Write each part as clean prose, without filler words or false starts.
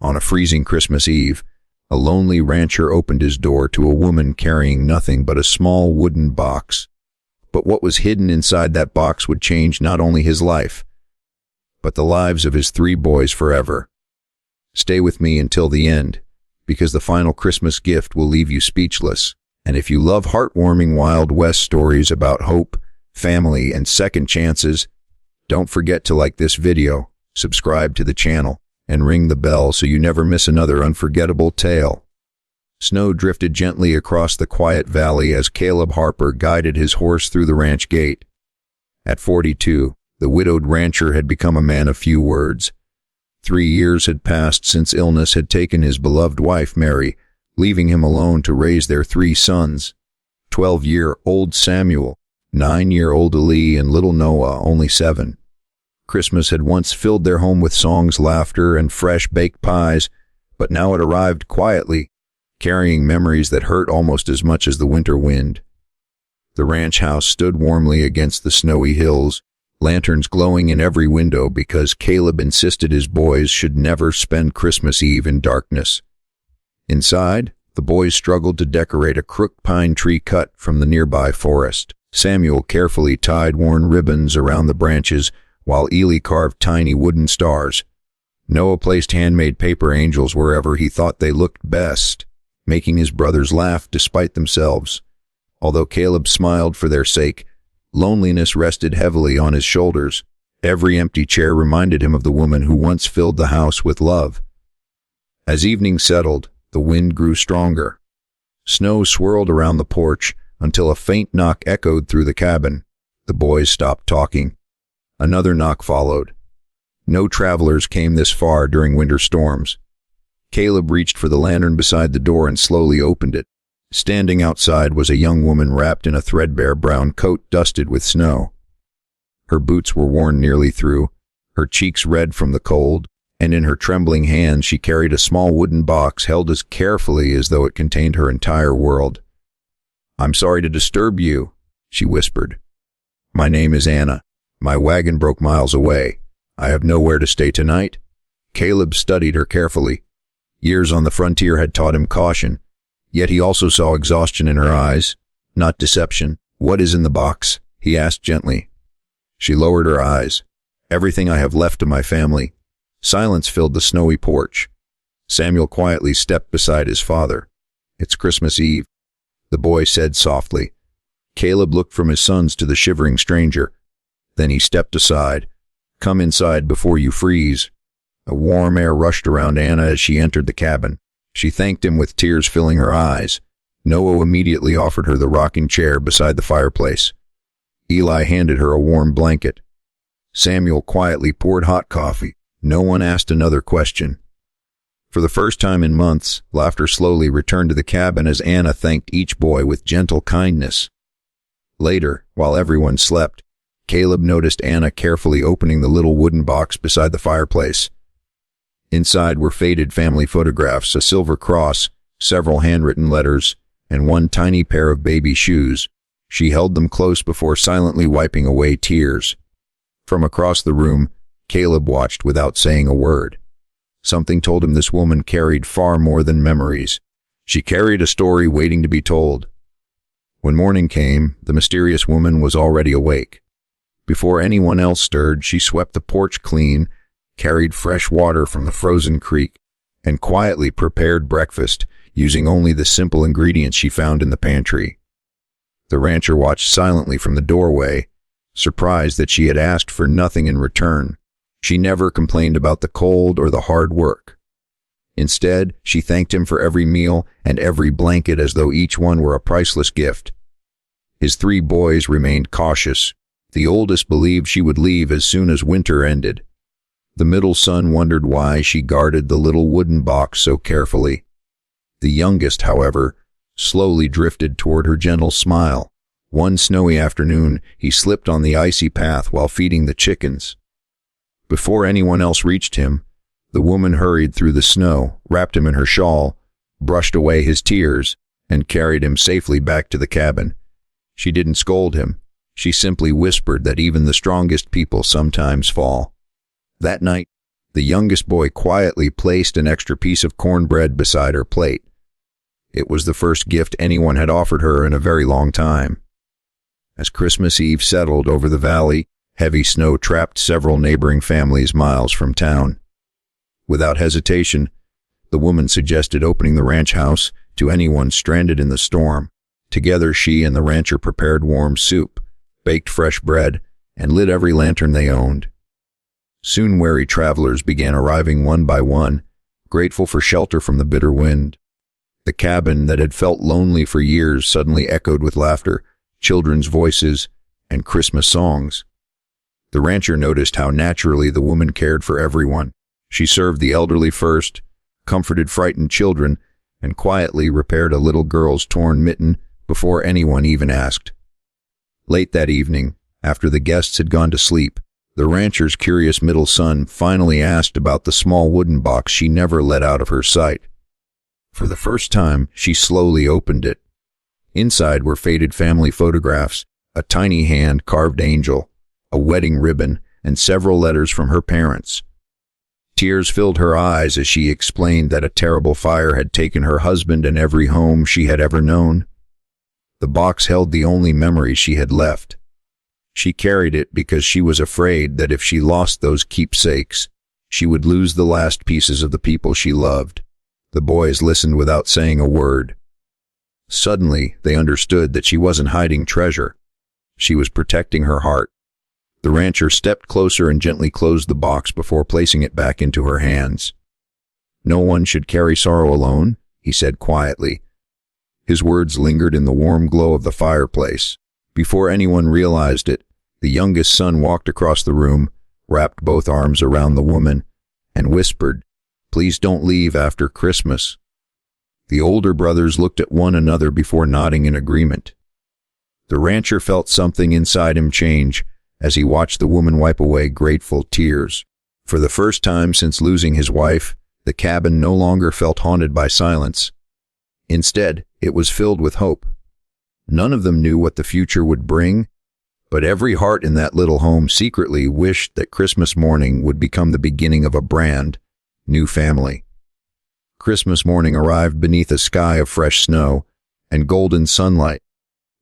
On a freezing Christmas Eve, a lonely rancher opened his door to a woman carrying nothing but a small wooden box. But what was hidden inside that box would change not only his life, but the lives of his 3 boys forever. Stay with me until the end, because the final Christmas gift will leave you speechless. And if you love heartwarming Wild West stories about hope, family, and second chances, don't forget to like this video, subscribe to the channel, and ring the bell so you never miss another unforgettable tale. Snow drifted gently across the quiet valley as Caleb Harper guided his horse through the ranch gate. At 42, the widowed rancher had become a man of few words. 3 years had passed since illness had taken his beloved wife, Mary, leaving him alone to raise their 3 sons, 12-year-old Samuel, 9-year-old Ali, and little Noah, only 7. Christmas had once filled their home with songs, laughter, and fresh baked pies, but now it arrived quietly, carrying memories that hurt almost as much as the winter wind. The ranch house stood warmly against the snowy hills, lanterns glowing in every window because Caleb insisted his boys should never spend Christmas Eve in darkness. Inside, the boys struggled to decorate a crooked pine tree cut from the nearby forest. Samuel carefully tied worn ribbons around the branches, while Eli carved tiny wooden stars. Noah placed handmade paper angels wherever he thought they looked best, making his brothers laugh despite themselves. Although Caleb smiled for their sake, loneliness rested heavily on his shoulders. Every empty chair reminded him of the woman who once filled the house with love. As evening settled, the wind grew stronger. Snow swirled around the porch until a faint knock echoed through the cabin. The boys stopped talking. Another knock followed. No travelers came this far during winter storms. Caleb reached for the lantern beside the door and slowly opened it. Standing outside was a young woman wrapped in a threadbare brown coat dusted with snow. Her boots were worn nearly through, her cheeks red from the cold, and in her trembling hands she carried a small wooden box held as carefully as though it contained her entire world. "I'm sorry to disturb you," she whispered. "My name is Anna. My wagon broke miles away. I have nowhere to stay tonight." Caleb studied her carefully. Years on the frontier had taught him caution, yet he also saw exhaustion in her eyes, not deception. "What is in the box?" he asked gently. She lowered her eyes. "Everything I have left to my family." Silence filled the snowy porch. Samuel quietly stepped beside his father. "It's Christmas Eve," the boy said softly. Caleb looked from his sons to the shivering stranger. Then he stepped aside. "Come inside before you freeze." A warm air rushed around Anna as she entered the cabin. She thanked him with tears filling her eyes. Noah immediately offered her the rocking chair beside the fireplace. Eli handed her a warm blanket. Samuel quietly poured hot coffee. No one asked another question. For the first time in months, laughter slowly returned to the cabin as Anna thanked each boy with gentle kindness. Later, while everyone slept, Caleb noticed Anna carefully opening the little wooden box beside the fireplace. Inside were faded family photographs, a silver cross, several handwritten letters, and one tiny pair of baby shoes. She held them close before silently wiping away tears. From across the room, Caleb watched without saying a word. Something told him this woman carried far more than memories. She carried a story waiting to be told. When morning came, the mysterious woman was already awake. Before anyone else stirred, she swept the porch clean, carried fresh water from the frozen creek, and quietly prepared breakfast, using only the simple ingredients she found in the pantry. The rancher watched silently from the doorway, surprised that she had asked for nothing in return. She never complained about the cold or the hard work. Instead, she thanked him for every meal and every blanket as though each one were a priceless gift. His 3 boys remained cautious. The oldest believed she would leave as soon as winter ended. The middle son wondered why she guarded the little wooden box so carefully. The youngest, however, slowly drifted toward her gentle smile. One snowy afternoon, he slipped on the icy path while feeding the chickens. Before anyone else reached him, the woman hurried through the snow, wrapped him in her shawl, brushed away his tears, and carried him safely back to the cabin. She didn't scold him. She simply whispered that even the strongest people sometimes fall. That night, The youngest boy quietly placed an extra piece of cornbread beside her plate. It was the first gift anyone had offered her in a very long time. As Christmas Eve settled over the valley, heavy snow trapped several neighboring families miles from town. Without hesitation, the woman suggested opening the ranch house to anyone stranded in the storm. Together, she and the rancher prepared warm soup, baked fresh bread, and lit every lantern they owned. Soon weary travelers began arriving one by one, grateful for shelter from the bitter wind. The cabin that had felt lonely for years suddenly echoed with laughter, children's voices, and Christmas songs. The rancher noticed how naturally the woman cared for everyone. She served the elderly first, comforted frightened children, and quietly repaired a little girl's torn mitten before anyone even asked. Late that evening, after the guests had gone to sleep, the rancher's curious middle son finally asked about the small wooden box she never let out of her sight. For the first time, she slowly opened it. Inside were faded family photographs, a tiny hand-carved angel, a wedding ribbon, and several letters from her parents. Tears filled her eyes as she explained that a terrible fire had taken her husband and every home she had ever known. The box held the only memory she had left. She carried it because she was afraid that if she lost those keepsakes, she would lose the last pieces of the people she loved. The boys listened without saying a word. Suddenly, they understood that she wasn't hiding treasure. She was protecting her heart. The rancher stepped closer and gently closed the box before placing it back into her hands. "No one should carry sorrow alone," he said quietly. His words lingered in the warm glow of the fireplace. Before anyone realized it, the youngest son walked across the room, wrapped both arms around the woman, and whispered, "Please don't leave after Christmas." The older brothers looked at one another before nodding in agreement. The rancher felt something inside him change as he watched the woman wipe away grateful tears. For the first time since losing his wife, the cabin no longer felt haunted by silence. Instead, it was filled with hope. None of them knew what the future would bring, but every heart in that little home secretly wished that Christmas morning would become the beginning of a brand new family. Christmas morning arrived beneath a sky of fresh snow and golden sunlight.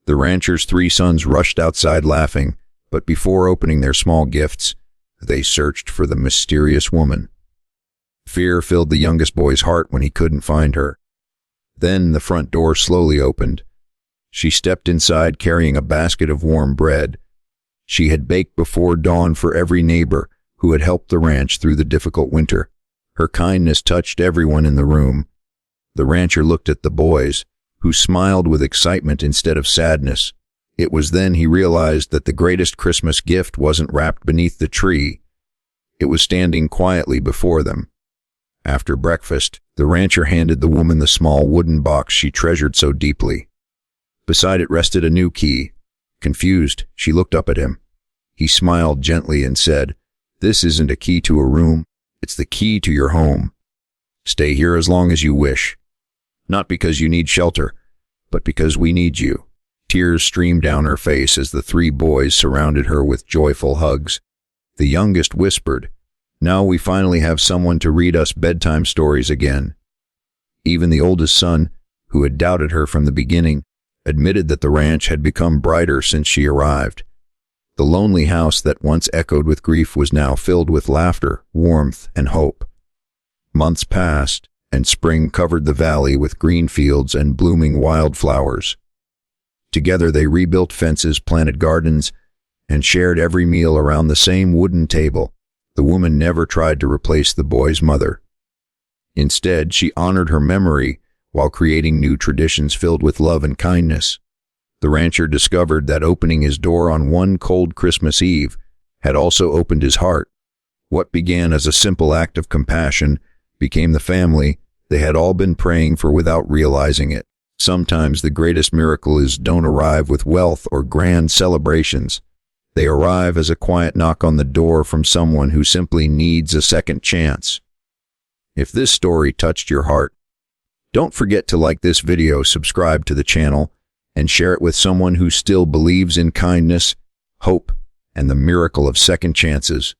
The rancher's 3 sons rushed outside laughing, but before opening their small gifts, they searched for the mysterious woman. Fear filled the youngest boy's heart when he couldn't find her. Then the front door slowly opened. She stepped inside carrying a basket of warm bread. She had baked before dawn for every neighbor who had helped the ranch through the difficult winter. Her kindness touched everyone in the room. The rancher looked at the boys, who smiled with excitement instead of sadness. It was then he realized that the greatest Christmas gift wasn't wrapped beneath the tree. It was standing quietly before them. After breakfast, the rancher handed the woman the small wooden box she treasured so deeply. Beside it rested a new key. Confused, she looked up at him. He smiled gently and said, "This isn't a key to a room. It's the key to your home. Stay here as long as you wish. Not because you need shelter, but because we need you." Tears streamed down her face as the 3 boys surrounded her with joyful hugs. The youngest whispered, "Now we finally have someone to read us bedtime stories again." Even the oldest son, who had doubted her from the beginning, admitted that the ranch had become brighter since she arrived. The lonely house that once echoed with grief was now filled with laughter, warmth, and hope. Months passed, and spring covered the valley with green fields and blooming wildflowers. Together they rebuilt fences, planted gardens, and shared every meal around the same wooden table. The woman never tried to replace the boy's mother. Instead, she honored her memory while creating new traditions filled with love and kindness. The rancher discovered that opening his door on one cold Christmas Eve had also opened his heart. What began as a simple act of compassion became the family they had all been praying for without realizing it. Sometimes the greatest miracles don't arrive with wealth or grand celebrations. They arrive as a quiet knock on the door from someone who simply needs a second chance. If this story touched your heart, don't forget to like this video, subscribe to the channel, and share it with someone who still believes in kindness, hope, and the miracle of second chances.